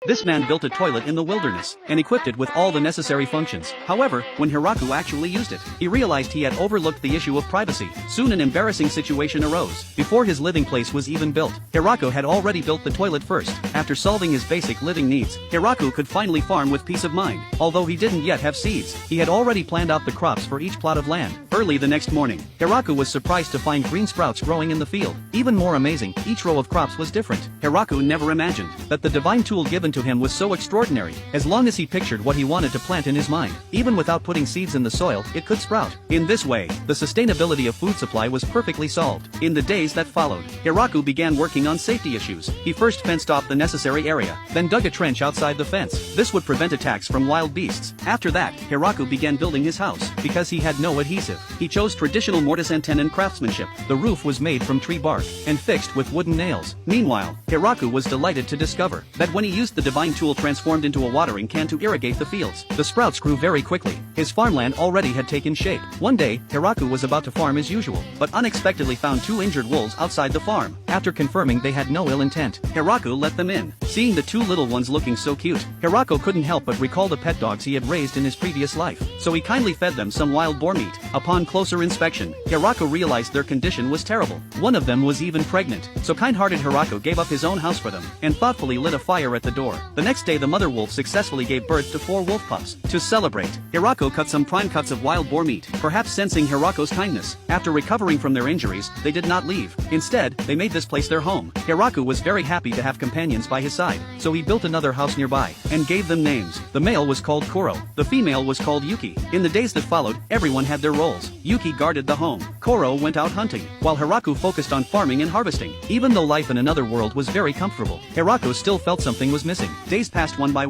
This man built a toilet in the wilderness, and equipped it with all the necessary functions. However, when Hiraku actually used it, he realized he had overlooked the issue of privacy. Soon an embarrassing situation arose. Before his living place was even built, Hiraku had already built the toilet first. After solving his basic living needs, Hiraku could finally farm with peace of mind. Although he didn't yet have seeds, he had already planned out the crops for each plot of land. Early the next morning, Hiraku was surprised to find green sprouts growing in the field. Even more amazing, each row of crops was different. Hiraku never imagined that the divine tool given to him was so extraordinary. As long as he pictured what he wanted to plant in his mind, even without putting seeds in the soil, it could sprout. In this way, the sustainability of food supply was perfectly solved. In the days that followed, Hiraku began working on safety issues. He first fenced off the necessary area, then dug a trench outside the fence. This would prevent attacks from wild beasts. After that, Hiraku began building his house. Because he had no adhesive, he chose traditional mortise and tenon craftsmanship. The roof was made from tree bark and fixed with wooden nails. Meanwhile, Hiraku was delighted to discover that when he used the divine tool transformed into a watering can to irrigate the fields, the sprouts grew very quickly. His farmland already had taken shape. One day, Hiraku was about to farm as usual, but unexpectedly found two injured wolves outside the farm. After confirming they had no ill intent, Hiraku let them in. Seeing the two little ones looking so cute, Hiraku couldn't help but recall the pet dogs he had raised in his previous life, so he kindly fed them some wild boar meat. Upon closer inspection, Hiraku realized their condition was terrible. One of them was even pregnant, so kind-hearted Hiraku gave up his own house for them, and thoughtfully lit a fire at the door. The next day the mother wolf successfully gave birth to 4 wolf pups. To celebrate, Hiraku cut some prime cuts of wild boar meat, perhaps sensing Hiraku's kindness. After recovering from their injuries, they did not leave. Instead, they made this place their home. Hiraku was very happy to have companions by his side, so he built another house nearby, and gave them names. The male was called Koro, the female was called Yuki. In the days that followed, everyone had their roles. Yuki guarded the home, Koro went out hunting, while Hiraku focused on farming and harvesting. Even though life in another world was very comfortable, Hiraku still felt something was missing. Days passed one by one.